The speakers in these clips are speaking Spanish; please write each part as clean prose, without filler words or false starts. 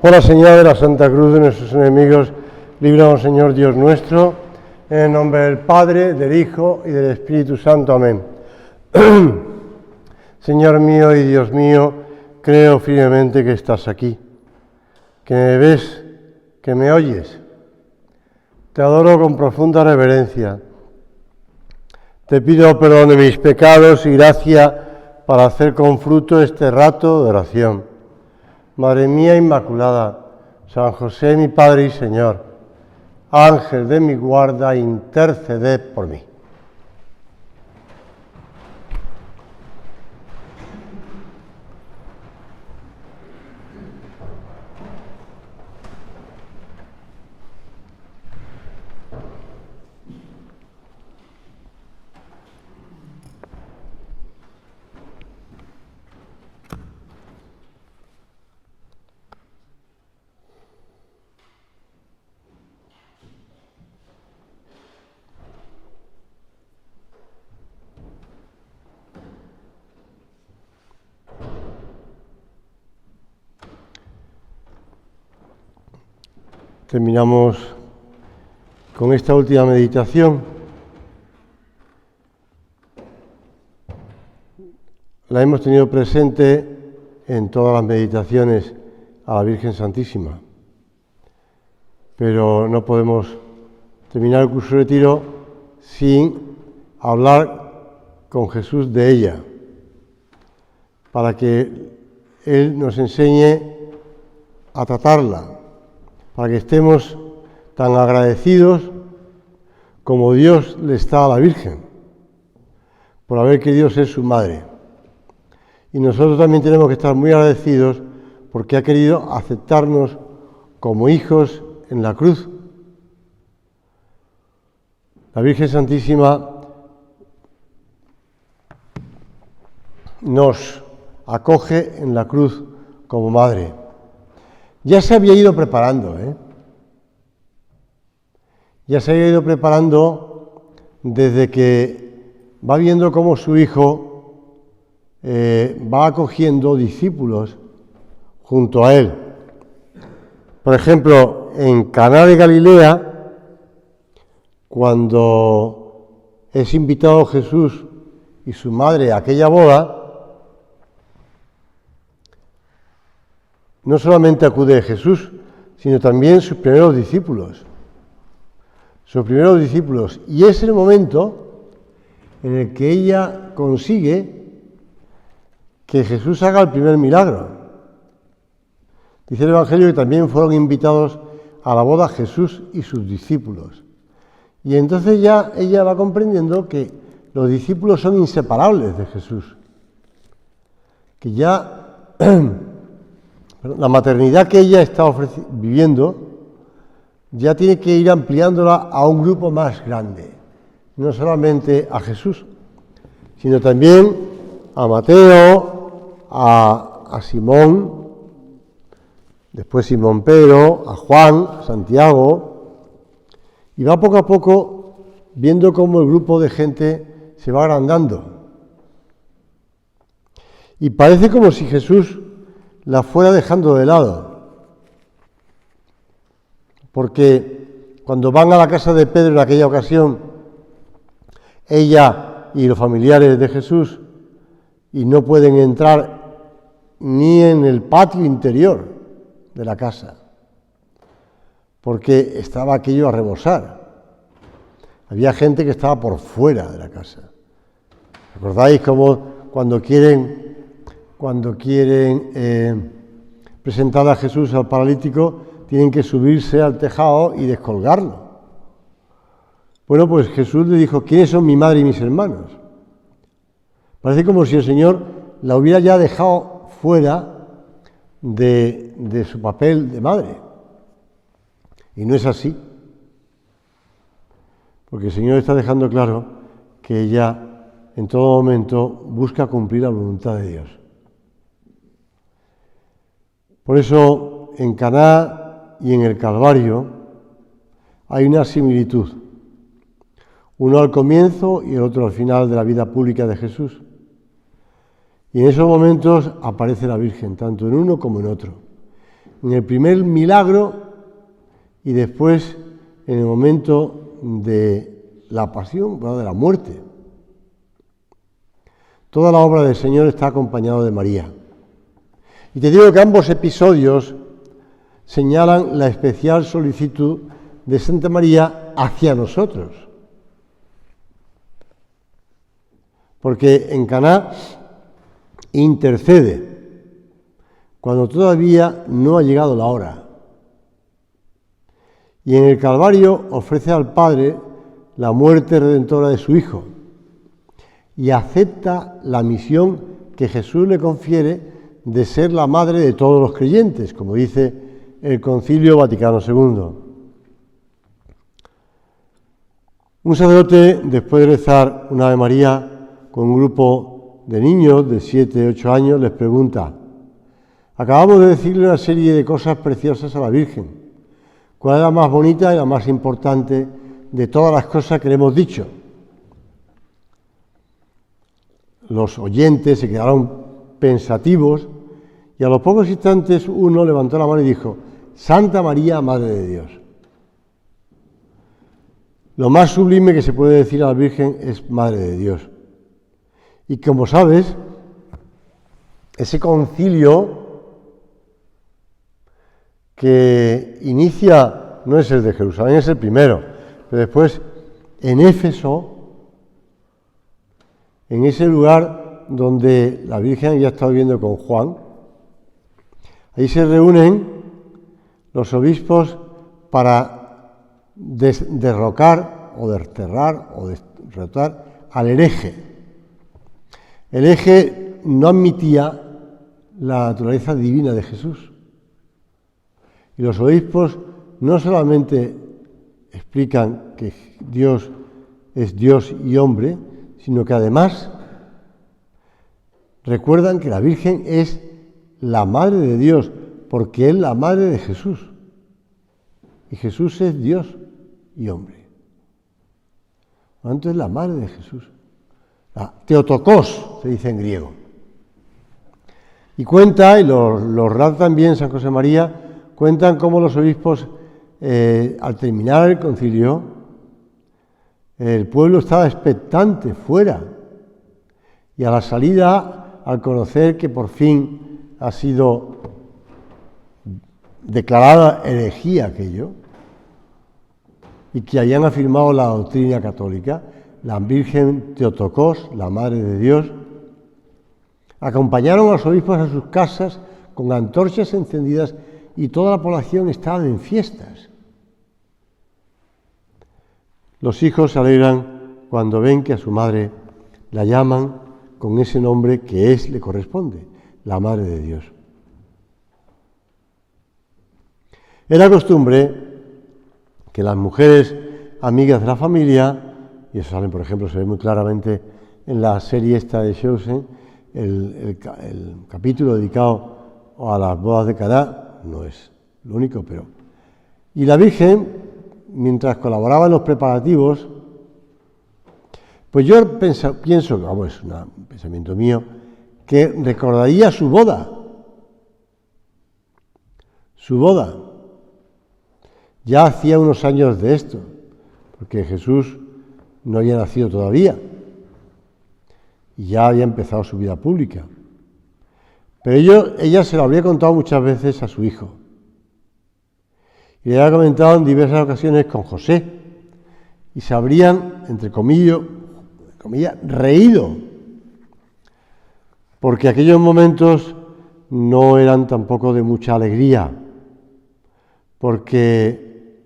Por la señal de la Santa Cruz de nuestros enemigos, líbranos, Señor Dios nuestro, en el nombre del Padre, del Hijo y del Espíritu Santo. Amén. Señor mío y Dios mío, creo firmemente que estás aquí, que me ves, que me oyes. Te adoro con profunda reverencia. Te pido perdón de mis pecados y gracia para hacer con fruto este rato de oración. Madre mía Inmaculada, San José mi Padre y Señor, Ángel de mi guarda, interceded por mí. Terminamos con esta última meditación. La hemos tenido presente en todas las meditaciones a la Virgen Santísima, pero no podemos terminar el curso de retiro sin hablar con Jesús de ella, para que Él nos enseñe a tratarla, para que estemos tan agradecidos como Dios le está a la Virgen, por haber querido ser su madre. Y nosotros también tenemos que estar muy agradecidos porque ha querido aceptarnos como hijos en la cruz. La Virgen Santísima nos acoge en la cruz como madre. Ya se había ido preparando, Ya se había ido preparando desde que va viendo cómo su hijo va acogiendo discípulos junto a él. Por ejemplo, en Caná de Galilea, cuando es invitado Jesús y su madre a aquella boda, no solamente acude Jesús, sino también sus primeros discípulos. Y es el momento en el que ella consigue que Jesús haga el primer milagro. Dice el Evangelio que también fueron invitados a la boda Jesús y sus discípulos. Y entonces ya ella va comprendiendo que los discípulos son inseparables de Jesús. Que ya la maternidad que ella está viviendo ya tiene que ir ampliándola a un grupo más grande, no solamente a Jesús, sino también a Mateo, a Simón, después Simón Pedro, a Juan, a Santiago, y va poco a poco viendo cómo el grupo de gente se va agrandando. Y parece como si Jesús la fuera dejando de lado, porque cuando van a la casa de Pedro en aquella ocasión, ella y los familiares de Jesús, y no pueden entrar ni en el patio interior de la casa, porque estaba aquello a rebosar. Había gente que estaba por fuera de la casa. ¿Recordáis cómo cuando quieren presentar a Jesús al paralítico, tienen que subirse al tejado y descolgarlo? Bueno, pues Jesús le dijo: ¿quiénes son mi madre y mis hermanos? Parece como si el Señor la hubiera ya dejado fuera de su papel de madre. Y no es así. Porque el Señor está dejando claro que ella en todo momento busca cumplir la voluntad de Dios. Por eso, en Caná y en el Calvario hay una similitud. Uno al comienzo y el otro al final de la vida pública de Jesús. Y en esos momentos aparece la Virgen, tanto en uno como en otro. en el primer milagro y después en el momento de la pasión, de la muerte. Toda la obra del Señor está acompañada de María. Y te digo que ambos episodios señalan la especial solicitud de Santa María hacia nosotros. Porque en Caná intercede cuando todavía no ha llegado la hora. Y en el Calvario ofrece al Padre la muerte redentora de su Hijo y acepta la misión que Jesús le confiere de ser la madre de todos los creyentes, como dice el Concilio Vaticano II. Un sacerdote, después de rezar un Ave María con un grupo de niños de 7, 8 años, les pregunta: acabamos de decirle una serie de cosas preciosas a la Virgen. ¿Cuál es la más bonita y la más importante de todas las cosas que le hemos dicho? Los oyentes se quedaron pensativos y a los pocos instantes uno levantó la mano y dijo: Santa María, Madre de Dios. Lo más sublime que se puede decir a la Virgen es Madre de Dios. Y como sabes, ese concilio que inicia, no es el de Jerusalén, es el primero, pero después en Éfeso, en ese lugar donde la Virgen había estado viviendo con Juan, ahí se reúnen los obispos para derrocar o desterrar o derrotar al hereje. El hereje no admitía la naturaleza divina de Jesús. Y los obispos no solamente explican que Dios es Dios y hombre, sino que además recuerdan que la Virgen es la Madre de Dios, porque es la Madre de Jesús. Y Jesús es Dios y hombre. Por lo tanto, es la Madre de Jesús. La Theotokos, se dice en griego. Y cuenta, y los relata también San José María, cuentan cómo los obispos, al terminar el concilio, el pueblo estaba expectante fuera. Y a la salida, al conocer que por fin ha sido declarada herejía aquello, y que hayan afirmado la doctrina católica, la Virgen Theotokos, la Madre de Dios, acompañaron a los obispos a sus casas con antorchas encendidas y toda la población estaba en fiestas. Los hijos se alegran cuando ven que a su madre la llaman con ese nombre que le corresponde, la Madre de Dios. Era costumbre que las mujeres amigas de la familia, y eso sale, por ejemplo, se ve muy claramente en la serie esta de Chosen, el capítulo dedicado a las bodas de Caná, no es lo único, pero... Y la Virgen, mientras colaboraba en los preparativos, pues yo pienso, vamos, es un pensamiento mío, que recordaría su boda. Su boda. Ya hacía unos años de esto, porque Jesús no había nacido todavía y ya había empezado su vida pública. Pero ella se lo habría contado muchas veces a su hijo. Y le había comentado en diversas ocasiones con José. Y se habrían, entre comillas, reído. Porque aquellos momentos no eran tampoco de mucha alegría. Porque,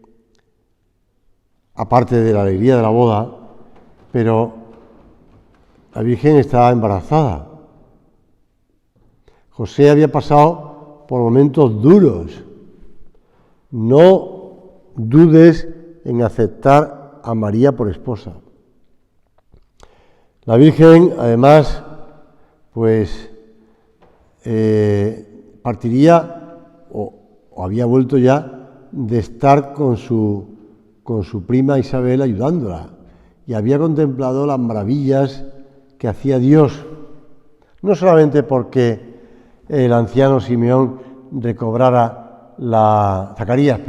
aparte de la alegría de la boda, pero la Virgen estaba embarazada. José había pasado por momentos duros. No dudes en aceptar a María por esposa. La Virgen, además, pues partiría, o había vuelto ya, de estar con su prima Isabel ayudándola. Y había contemplado las maravillas que hacía Dios, no solamente porque el anciano Simeón recobrara Zacarías,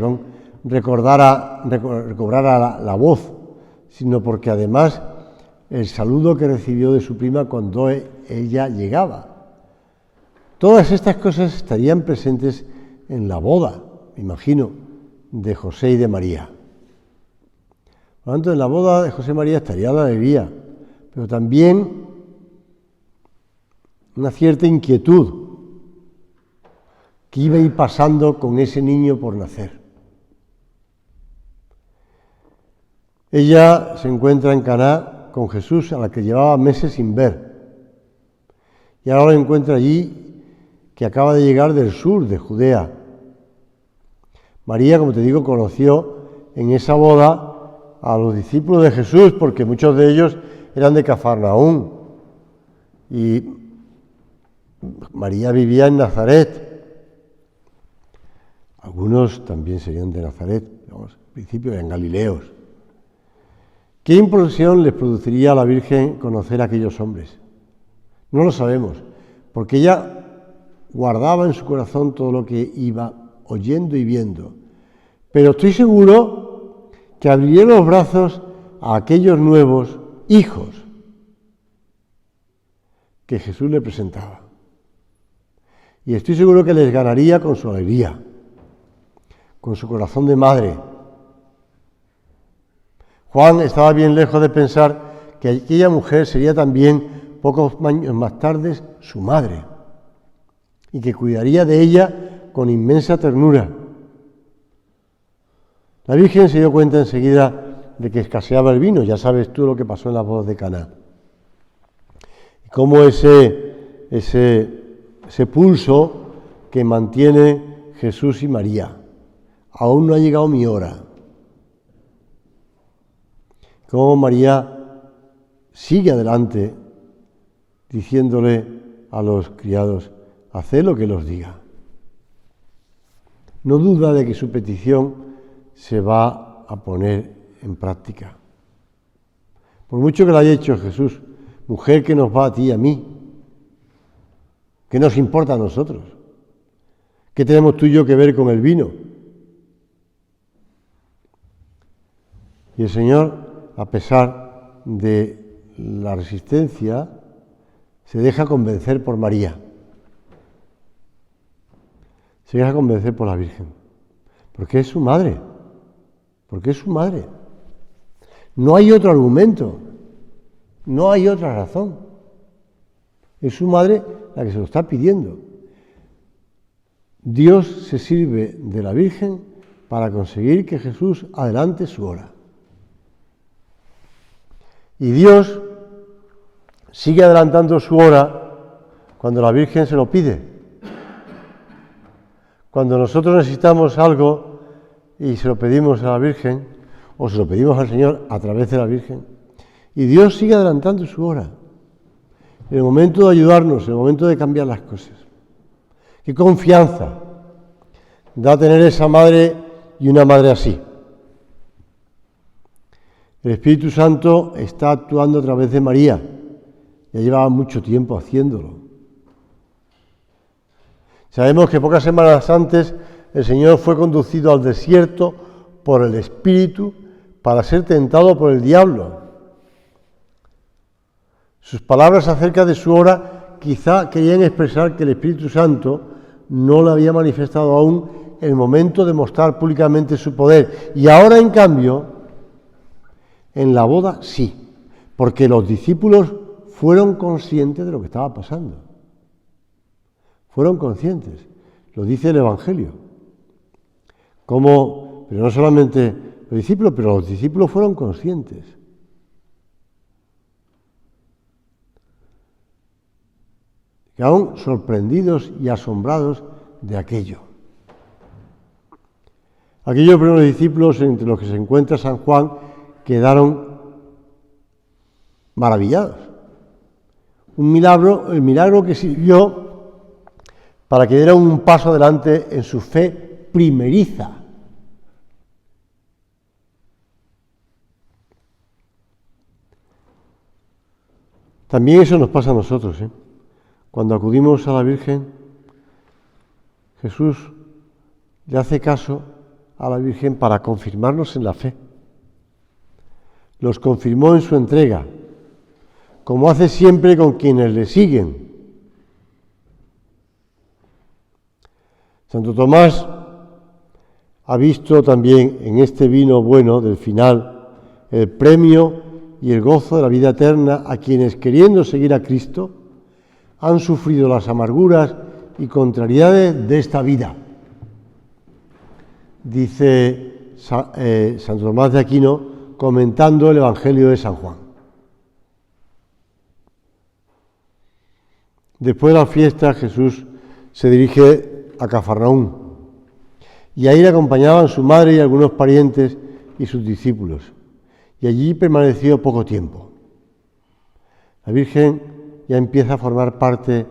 recobrara la voz, sino porque además el saludo que recibió de su prima cuando ella llegaba. Todas estas cosas estarían presentes en la boda, me imagino, de José y de María. Por lo tanto, en la boda de José y María estaría la alegría, pero también una cierta inquietud que iba a ir pasando con ese niño por nacer. Ella se encuentra en Caná con Jesús, a la que llevaba meses sin ver, y ahora lo encuentra allí, que acaba de llegar del sur de Judea. María, como te digo, conoció en esa boda a los discípulos de Jesús, porque muchos de ellos eran de Cafarnaúm, y María vivía en Nazaret. Algunos también serían de Nazaret, al principio eran galileos. ¿Qué impresión les produciría a la Virgen conocer a aquellos hombres? No lo sabemos, porque ella guardaba en su corazón todo lo que iba oyendo y viendo. Pero estoy seguro que abriría los brazos a aquellos nuevos hijos que Jesús le presentaba. Y estoy seguro que les ganaría con su alegría, con su corazón de madre. Juan estaba bien lejos de pensar que aquella mujer sería también, pocos años más tarde, su madre, y que cuidaría de ella con inmensa ternura. La Virgen se dio cuenta enseguida de que escaseaba el vino, ya sabes tú lo que pasó en las bodas de Caná. Y cómo ese pulso que mantiene Jesús y María. Aún no ha llegado mi hora. Cómo María sigue adelante diciéndole a los criados: haced lo que los diga. No duda de que su petición se va a poner en práctica. Por mucho que lo haya hecho Jesús, mujer, ¿qué nos va a ti y a mí? ¿Qué nos importa a nosotros? ¿Qué tenemos tú y yo que ver con el vino? Y el Señor, a pesar de la resistencia, se deja convencer por María. Se deja convencer por la Virgen, porque es su madre, porque es su madre. No hay otro argumento, no hay otra razón. Es su madre la que se lo está pidiendo. Dios se sirve de la Virgen para conseguir que Jesús adelante su hora. Y Dios sigue adelantando su hora cuando la Virgen se lo pide. Cuando nosotros necesitamos algo y se lo pedimos a la Virgen, o se lo pedimos al Señor a través de la Virgen, y Dios sigue adelantando su hora, en el momento de ayudarnos, en el momento de cambiar las cosas. Qué confianza da tener esa madre y una madre así. El Espíritu Santo está actuando a través de María, ya llevaba mucho tiempo haciéndolo. Sabemos que pocas semanas antes el Señor fue conducido al desierto por el Espíritu para ser tentado por el diablo. Sus palabras acerca de su hora quizá querían expresar que el Espíritu Santo no le había manifestado aún el momento de mostrar públicamente su poder. Y ahora, en cambio, en la boda sí, porque los discípulos fueron conscientes de lo que estaba pasando. Fueron conscientes, lo dice el Evangelio. Pero no solamente los discípulos, pero los discípulos fueron conscientes. Quedaron sorprendidos y asombrados de aquello. Aquellos primeros discípulos, entre los que se encuentra San Juan, quedaron maravillados. El milagro que sirvió para que dieran un paso adelante en su fe primeriza. También eso nos pasa a nosotros, Cuando acudimos a la Virgen, Jesús le hace caso a la Virgen para confirmarnos en la fe. Los confirmó en su entrega, como hace siempre con quienes le siguen. Santo Tomás ha visto también en este vino bueno del final el premio y el gozo de la vida eterna a quienes, queriendo seguir a Cristo, han sufrido las amarguras y contrariedades de esta vida. Dice Santo Tomás de Aquino, comentando el Evangelio de San Juan. Después de la fiesta, Jesús se dirige a Cafarnaúm, y ahí le acompañaban su madre y algunos parientes y sus discípulos, y allí permaneció poco tiempo. La Virgen ya empieza a formar parte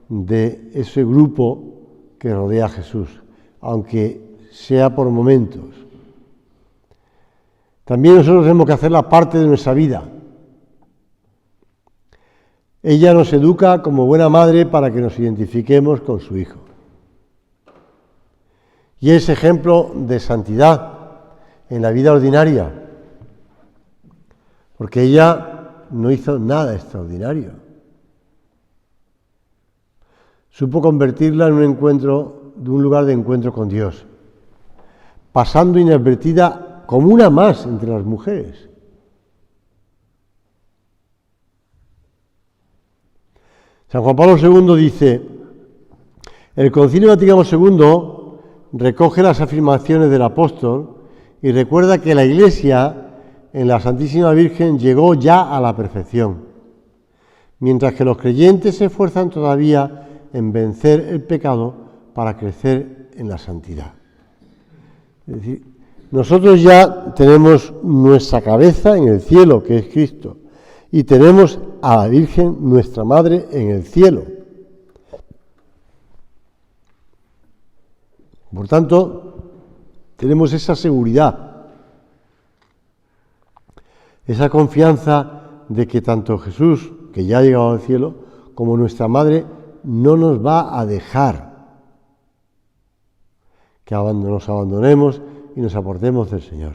de ese grupo que rodea a Jesús, aunque sea por momentos. También nosotros tenemos que hacerla parte de nuestra vida. Ella nos educa como buena madre para que nos identifiquemos con su Hijo. Y es ejemplo de santidad en la vida ordinaria, porque ella no hizo nada extraordinario. Supo convertirla en un lugar de encuentro con Dios, pasando inadvertida como una más entre las mujeres. San Juan Pablo II dice: el Concilio Vaticano II recoge las afirmaciones del apóstol y recuerda que la Iglesia en la Santísima Virgen llegó ya a la perfección, mientras que los creyentes se esfuerzan todavía en vencer el pecado para crecer en la santidad. Es decir, nosotros ya tenemos nuestra cabeza en el cielo, que es Cristo, y tenemos a la Virgen, nuestra Madre, en el cielo. Por tanto, tenemos esa seguridad, esa confianza de que tanto Jesús, que ya ha llegado al cielo, como nuestra Madre, no nos va a dejar que nos abandonemos y nos apartemos del Señor.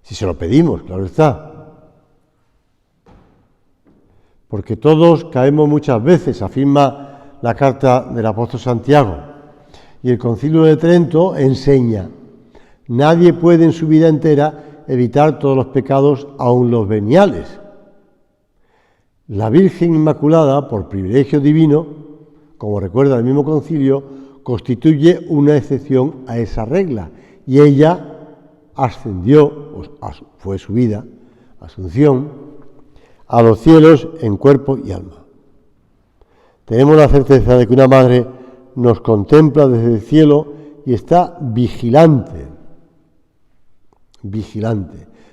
Si se lo pedimos, claro está. Porque todos caemos muchas veces, afirma la carta del apóstol Santiago. Y el Concilio de Trento enseña: nadie puede en su vida entera evitar todos los pecados, aun los veniales. La Virgen Inmaculada, por privilegio divino, como recuerda el mismo concilio, constituye una excepción a esa regla, y ella ascendió, fue subida, Asunción, a los cielos en cuerpo y alma. Tenemos la certeza de que una madre nos contempla desde el cielo y está vigilante.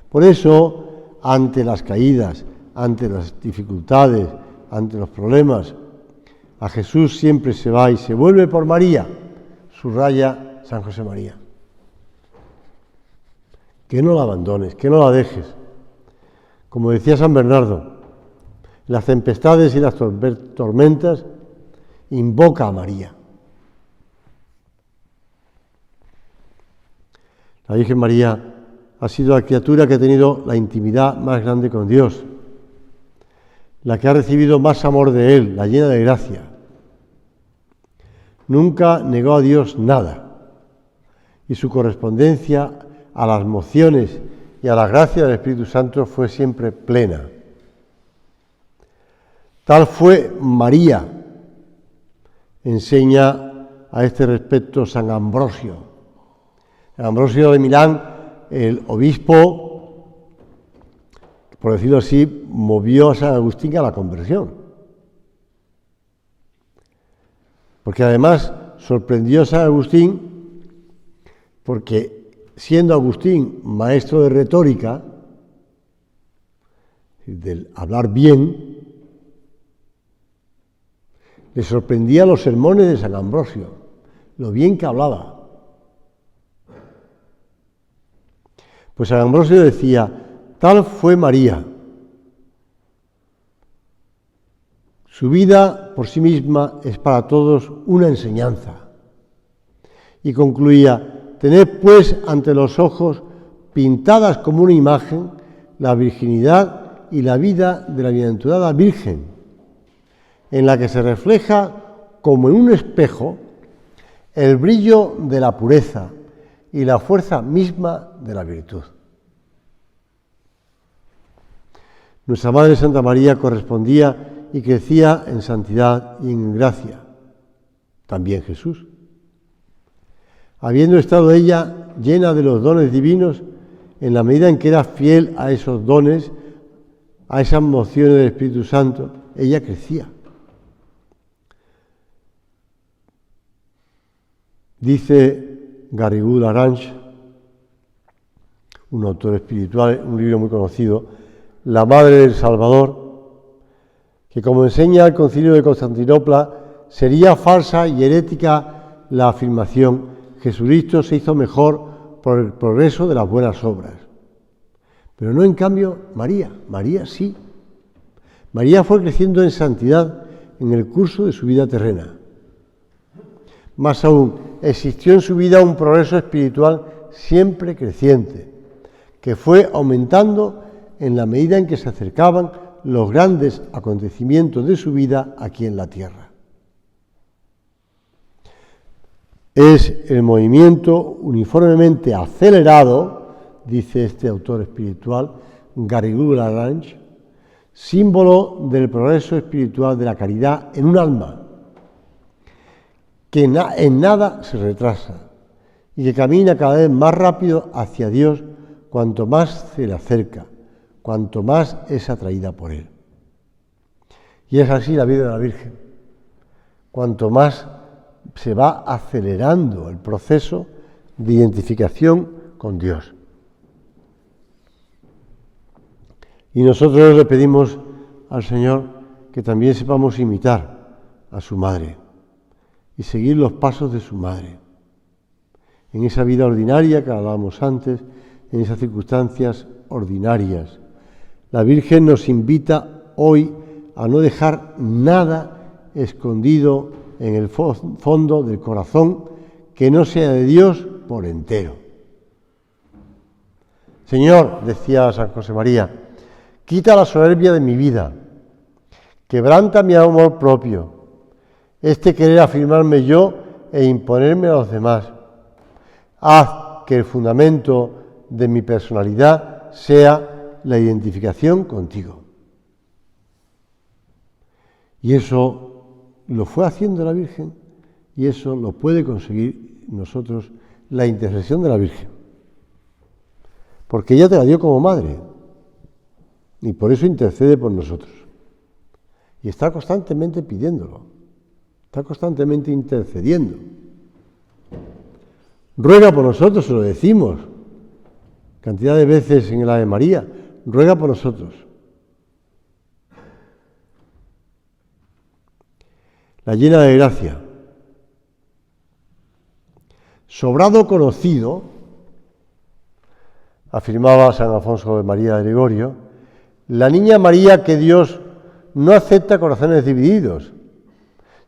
Por eso, ante las caídas, ante las dificultades, ante los problemas, a Jesús siempre se va y se vuelve por María, subraya San José María. Que no la abandones, que no la dejes. Como decía San Bernardo, en las tempestades y las tormentas, invoca a María. La Virgen María ha sido la criatura que ha tenido la intimidad más grande con Dios, la que ha recibido más amor de Él, la llena de gracia. Nunca negó a Dios nada, y su correspondencia a las mociones y a la gracia del Espíritu Santo fue siempre plena. Tal fue María, enseña a este respecto San Ambrosio. San Ambrosio de Milán, el obispo, por decirlo así, movió a San Agustín a la conversión. Porque además sorprendió a San Agustín porque, siendo Agustín maestro de retórica, del hablar bien, le sorprendía los sermones de San Ambrosio, lo bien que hablaba. Pues San Ambrosio decía: tal fue María. Su vida por sí misma es para todos una enseñanza. Y concluía: tened pues ante los ojos pintadas como una imagen la virginidad y la vida de la bienaventurada Virgen, en la que se refleja como en un espejo el brillo de la pureza y la fuerza misma de la virtud. Nuestra Madre Santa María correspondía y crecía en santidad y en gracia. También Jesús. Habiendo estado ella llena de los dones divinos, en la medida en que era fiel a esos dones, a esas mociones del Espíritu Santo, ella crecía. Dice Garrigou-Lagrange, un autor espiritual, un libro muy conocido, La Madre del Salvador, que como enseña el Concilio de Constantinopla, sería falsa y herética la afirmación: Jesucristo se hizo mejor por el progreso de las buenas obras. Pero no en cambio María. María sí. María fue creciendo en santidad en el curso de su vida terrena. Más aún, existió en su vida un progreso espiritual siempre creciente, que fue aumentando en la medida en que se acercaban los grandes acontecimientos de su vida aquí en la tierra. Es el movimiento uniformemente acelerado, dice este autor espiritual, Garrigou-Lagrange, símbolo del progreso espiritual de la caridad en un alma, que en nada se retrasa y que camina cada vez más rápido hacia Dios cuanto más se le acerca, cuanto más es atraída por Él. Y es así la vida de la Virgen. Cuanto más se va acelerando el proceso de identificación con Dios. Y nosotros le pedimos al Señor que también sepamos imitar a su madre y seguir los pasos de su madre. En esa vida ordinaria que hablábamos antes, en esas circunstancias ordinarias. La Virgen nos invita hoy a no dejar nada escondido en el fondo del corazón que no sea de Dios por entero. Señor, decía San José María, quita la soberbia de mi vida, quebranta mi amor propio, este querer afirmarme yo e imponerme a los demás. Haz que el fundamento de mi personalidad sea la identificación contigo. Y eso lo fue haciendo la Virgen, y eso lo puede conseguir nosotros, la intercesión de la Virgen. Porque ella te la dio como madre, y por eso intercede por nosotros. Y está constantemente pidiéndolo, está constantemente intercediendo. Ruega por nosotros, se lo decimos, cantidad de veces en el Ave María, ruega por nosotros. La llena de gracia. Sobrado conocido, afirmaba San Alfonso de María de Gregorio, la niña María que Dios no acepta corazones divididos,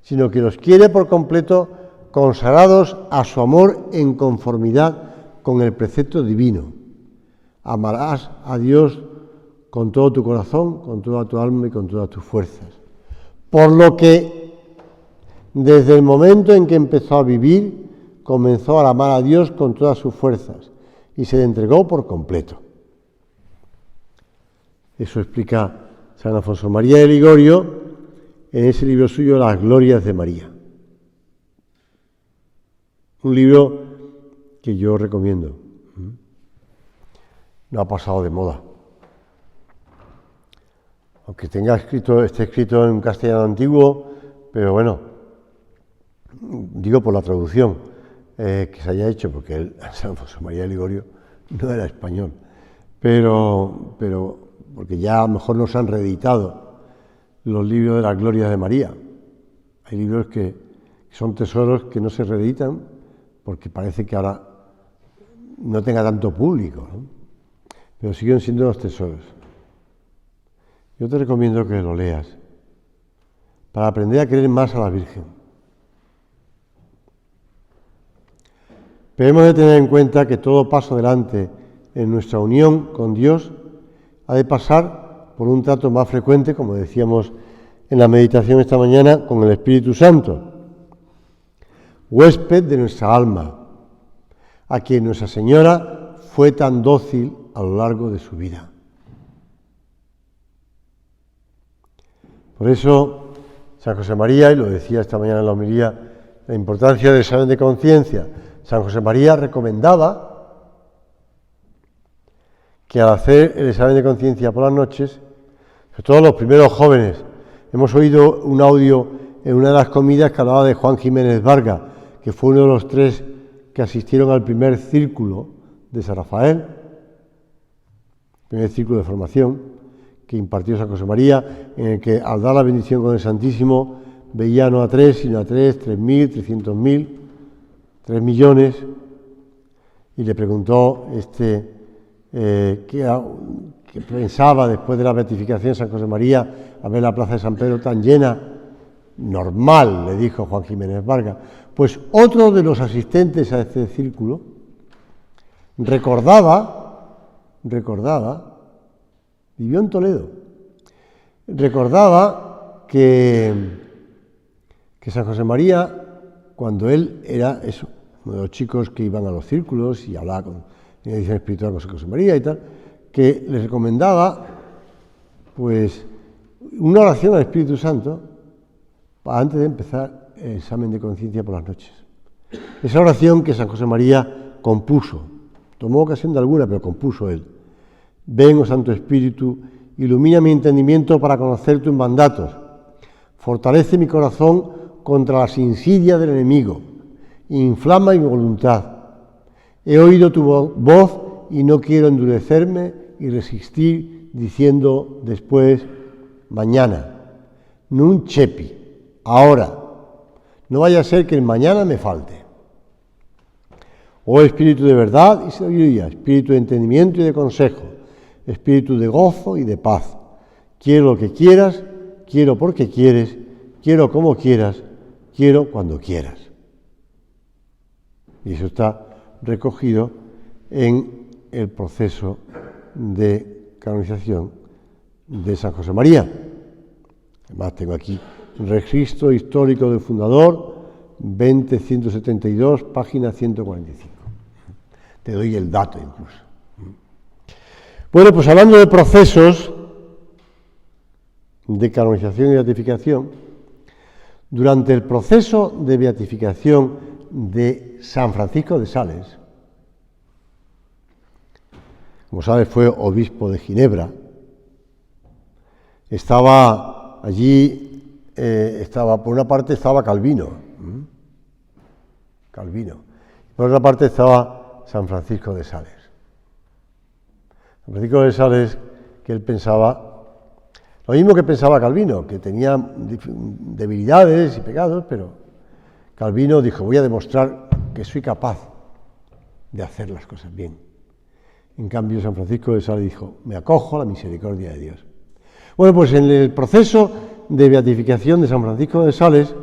sino que los quiere por completo consagrados a su amor en conformidad con el precepto divino. Amarás a Dios con todo tu corazón, con toda tu alma y con todas tus fuerzas. Por lo que desde el momento en que empezó a vivir, comenzó a amar a Dios con todas sus fuerzas y se le entregó por completo. Eso explica San Alfonso María de Ligorio en ese libro suyo, Las Glorias de María. Un libro que yo recomiendo. No ha pasado de moda. Aunque esté escrito en castellano antiguo, pero bueno, digo por la traducción que se haya hecho, porque él, San Alfonso María de Ligorio, no era español, pero porque ya a lo mejor no se han reeditado los libros de las Glorias de María. Hay libros que son tesoros que no se reeditan porque parece que ahora no tenga tanto público, ¿no? Pero siguen siendo los tesoros. Yo te recomiendo que lo leas para aprender a querer más a la Virgen. Pero hemos de tener en cuenta que todo paso adelante en nuestra unión con Dios ha de pasar por un trato más frecuente, como decíamos en la meditación esta mañana, con el Espíritu Santo, huésped de nuestra alma, a quien Nuestra Señora fue tan dócil a lo largo de su vida. Por eso, San José María, y lo decía esta mañana en la homilía, la importancia del examen de conciencia. San José María recomendaba que al hacer el examen de conciencia por las noches, sobre todo los primeros jóvenes, hemos oído un audio en una de las comidas que hablaba de Juan Jiménez Vargas, que fue uno de los 3 que asistieron al primer círculo de San Rafael, primer círculo de formación que impartió San José María, en el que al dar la bendición con el Santísimo veía no a 3, sino a 3.000, 300.000, 3 millones, y le preguntó qué pensaba después de la beatificación de San José María a ver la plaza de San Pedro tan llena. Normal, le dijo Juan Jiménez Vargas. Pues otro de los asistentes a este círculo recordaba, vivió en Toledo, recordaba que San José María, cuando él era eso, uno de los chicos que iban a los círculos y hablaba con la edición espiritual con San José María y tal, que les recomendaba pues una oración al Espíritu Santo antes de empezar el examen de conciencia por las noches. Esa oración que San José María compuso, tomó ocasión de alguna, pero compuso él. Ven, oh Santo Espíritu, ilumina mi entendimiento para conocer tus mandatos, fortalece mi corazón contra las insidias del enemigo, inflama mi voluntad. He oído tu voz y no quiero endurecerme y resistir diciendo después, mañana, nun cepi, ahora, no vaya a ser que el mañana me falte. Oh Espíritu de verdad y sabiduría, Espíritu de entendimiento y de consejo, Espíritu de gozo y de paz. Quiero lo que quieras, quiero porque quieres, quiero como quieras, quiero cuando quieras. Y eso está recogido en el proceso de canonización de San José María. Además tengo aquí un registro histórico del fundador, 20.172, página 145. Te doy el dato incluso. Bueno, pues hablando de procesos de canonización y beatificación, durante el proceso de beatificación de San Francisco de Sales, como sabes fue obispo de Ginebra, estaba allí, por una parte estaba Calvino, por otra parte estaba San Francisco de Sales. San Francisco de Sales, que él pensaba, lo mismo que pensaba Calvino, que tenía debilidades y pecados, pero Calvino dijo, voy a demostrar que soy capaz de hacer las cosas bien. En cambio, San Francisco de Sales dijo, me acojo a la misericordia de Dios. Bueno, pues en el proceso de beatificación de San Francisco de Sales,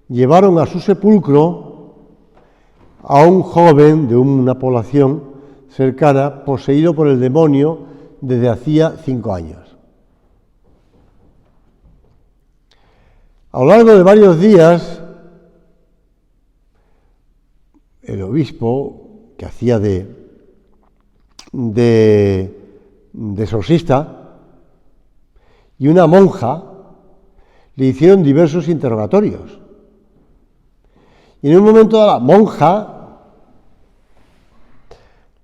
llevaron a su sepulcro a un joven de una población cercana, poseído por el demonio desde hacía 5 años. A lo largo de varios días, el obispo, que hacía de exorcista, y una monja le hicieron diversos interrogatorios. Y en un momento dado, la monja,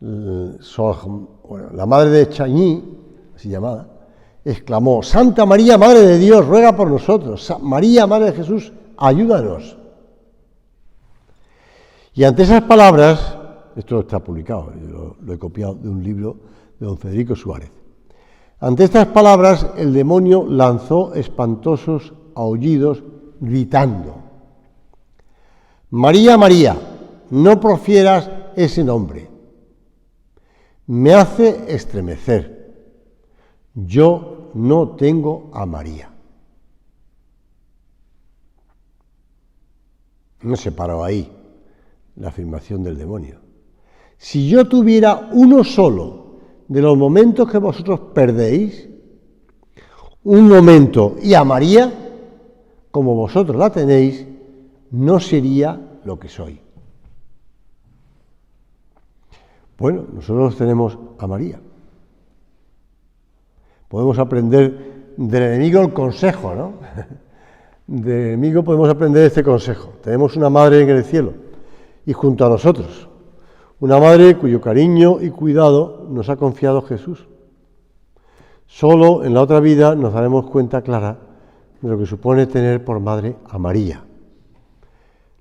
la madre de Chagny, así llamada, exclamó, Santa María, Madre de Dios, ruega por nosotros. María, Madre de Jesús, ayúdanos. Y ante esas palabras, esto está publicado, yo lo he copiado de un libro de don Federico Suárez. Ante estas palabras, el demonio lanzó espantosos aullidos, gritando, María, María, no profieras ese nombre. Me hace estremecer. Yo no tengo a María. No se paró ahí. la afirmación del demonio. Si yo tuviera uno solo de los momentos que vosotros perdéis, un momento, y amaría, como vosotros la tenéis, no sería lo que soy. Bueno, nosotros tenemos a María. Podemos aprender del enemigo el consejo, ¿no? Del enemigo podemos aprender este consejo. Tenemos una madre en el cielo y junto a nosotros, una madre cuyo cariño y cuidado nos ha confiado Jesús. Solo en la otra vida nos daremos cuenta clara de lo que supone tener por madre a María,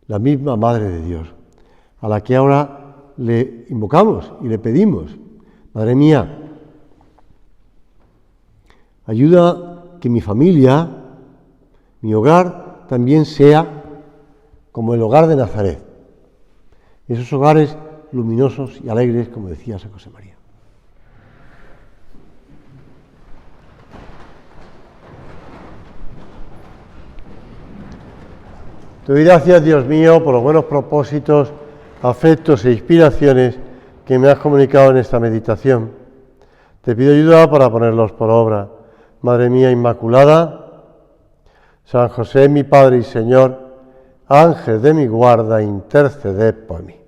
la misma Madre de Dios, a la que ahora le invocamos y le pedimos: Madre mía, ayuda que mi familia, mi hogar, también sea como el hogar de Nazaret, esos hogares luminosos y alegres, como decía San José María. Te doy gracias, Dios mío, por los buenos propósitos, afectos e inspiraciones que me has comunicado en esta meditación. Te pido ayuda para ponerlos por obra. Madre mía Inmaculada, San José, mi Padre y Señor, Ángel de mi guarda, interceded por mí.